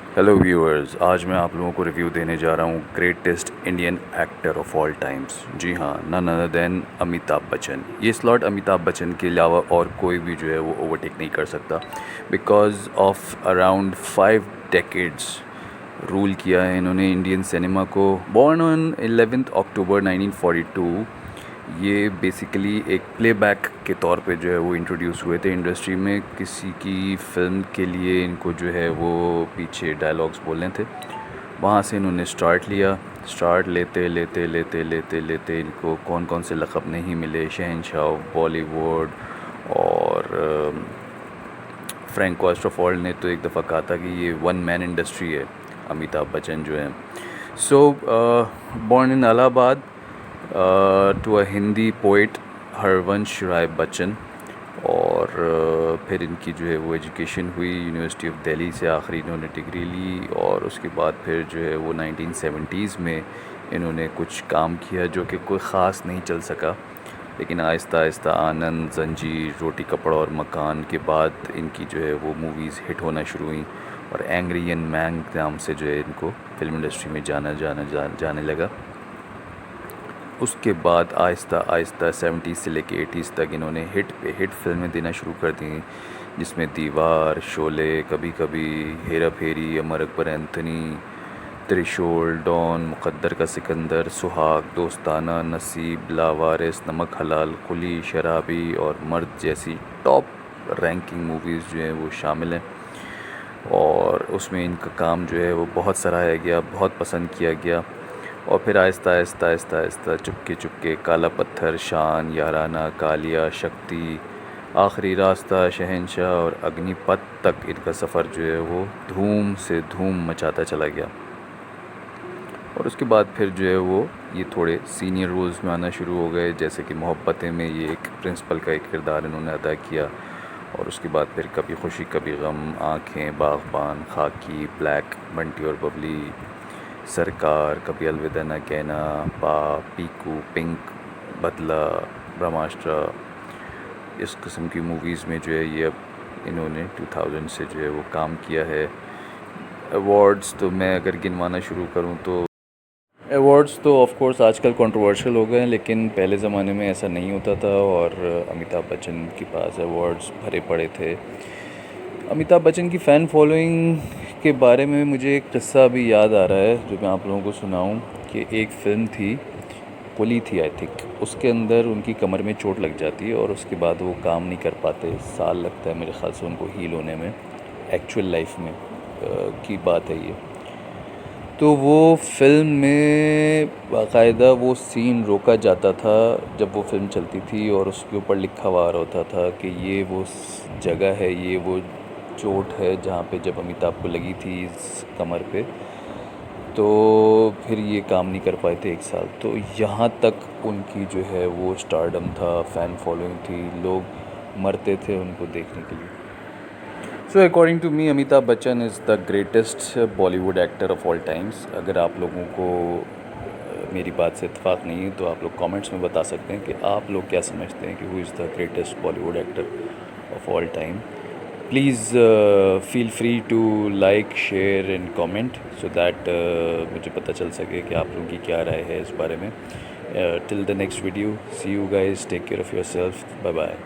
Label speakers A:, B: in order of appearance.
A: Hello viewers, आज मैं आप लोगों को रिव्यू देने जा रहा हूँ greatest Indian actor of all times. जी हाँ, none other than Amitabh Bachchan. ये स्लॉट अमिताभ बच्चन के अलावा और कोई भी जो है वो ओवरटेक नहीं कर सकता, because of around 5 decades rule किया है इन्होंने इंडियन सिनेमा को। बॉर्न ऑन 11 अक्टूबर 1942, ये बेसिकली एक प्लेबैक के तौर पे जो है वो इंट्रोड्यूस हुए थे इंडस्ट्री में। किसी की फिल्म के लिए इनको जो है वो पीछे डायलॉग्स बोलने थे, वहाँ से इन्होंने स्टार्ट लिया। स्टार्ट लेते लेते लेते लेते लेते इनको कौन कौन से लक़ब नहीं मिले, शहंशाह बॉलीवुड। और फ्रैंको एस्ट्राफॉल ने तो एक दफ़ा कहा था कि ये वन मैन इंडस्ट्री है अमिताभ बच्चन जो है। So born in Allahabad to a Hindi poet Harivansh Rai Bachchan. और फिर इनकी जो है वो एजुकेशन हुई यूनिवर्सिटी ऑफ दिल्ली से, आखिरी इन्होंने डिग्री ली। और उसके बाद फिर जो है वो 1970s में इन्होंने कुछ काम किया जो कि कोई ख़ास नहीं चल सका, लेकिन आहिस्ता आहिस्ता आनंद, जंजीर, रोटी कपड़ा और मकान के बाद इनकी जो है वो मूवीज़ हिट होना शुरू हुई। और एंग्री एंड मैंग नाम से जो है इनको फिल्म इंडस्ट्री में जाने लगा। उसके बाद आहिस्ता आहिस्ता 70s से लेके 80s तक इन्होंने हिट पे हिट फिल्में देना शुरू कर दी, जिसमें दीवार, शोले, कभी कभी, हेरा फेरी, अमर अकबर एंथनी, त्रिशूल, डॉन, मुकद्दर का सिकंदर, सुहाग, दोस्ताना, नसीब, लावारिस, नमक हलाल, कुली, शराबी और मर्द जैसी टॉप रैंकिंग मूवीज़ जो हैं वो शामिल हैं। और उसमें इनका काम जो है वो बहुत सराहा गया, बहुत पसंद किया गया। और फिर आहिस्ता आहिस्ता आहिस्ता आहिस्ता चुपके चुपके काला पत्थर, शान, याराना, कालिया, शक्ति, आखिरी रास्ता, शहंशाह और अग्निपथ तक इनका सफ़र जो है वो धूम से धूम मचाता चला गया। और उसके बाद फिर जो है वो ये थोड़े सीनियर रोल्स में आना शुरू हो गए, जैसे कि मोहब्बतें में ये एक प्रिंसिपल का एक किरदार इन्होंने अदा किया। और उसके बाद फिर कभी खुशी कभी गम, आँखें, बाग़बान, खाकी, ब्लैक, बंटी और बबली, सरकार, कभी अलविदा न कहना, बाप, पीकू, पिंक, बदला, ब्रह्मास्त्र, इस किस्म की मूवीज़ में जो है ये अब इन्होंने 2000 से जो है वो काम किया है। अवार्ड्स तो मैं अगर गिनवाना शुरू करूं तो अवार्ड्स तो ऑफ कोर्स आजकल कंट्रोवर्शियल हो गए हैं, लेकिन पहले ज़माने में ऐसा नहीं होता था। और अमिताभ बच्चन के पास अवार्ड्स भरे पड़े थे। अमिताभ बच्चन की फ़ैन फॉलोइंग के बारे में मुझे एक किस्सा अभी याद आ रहा है जो मैं आप लोगों को सुनाऊं। कि एक फ़िल्म थी, कुली थी आई थिंक, उसके अंदर उनकी कमर में चोट लग जाती है और उसके बाद वो काम नहीं कर पाते। साल लगता है मेरे ख़्याल से उनको हील होने में। एक्चुअल लाइफ में की बात है ये। तो वो फ़िल्म में बाकायदा वो सीन रोका जाता था जब वो फ़िल्म चलती थी, और उसके ऊपर लिखा हुआ होता था कि ये वो जगह है, ये वो चोट है जहाँ पे जब अमिताभ को लगी थी इस कमर पे, तो फिर ये काम नहीं कर पाए थे 1 साल। तो यहाँ तक उनकी जो है वो स्टारडम था, फ़ैन फॉलोइंग थी, लोग मरते थे उनको देखने के लिए। So according to me, Amitabh Bachchan is the greatest Bollywood actor of all times. अगर आप लोगों को मेरी बात से इत्तेफाक नहीं है तो आप लोग कमेंट्स में बता सकते हैं कि आप लोग क्या समझते हैं कि who is the greatest Bollywood actor of all time. Please feel free to like, share and comment so that मुझे पता चल सके कि आप लोगों की क्या राय है इस बारे में। Till the next video, see you guys, take care of yourself, bye bye.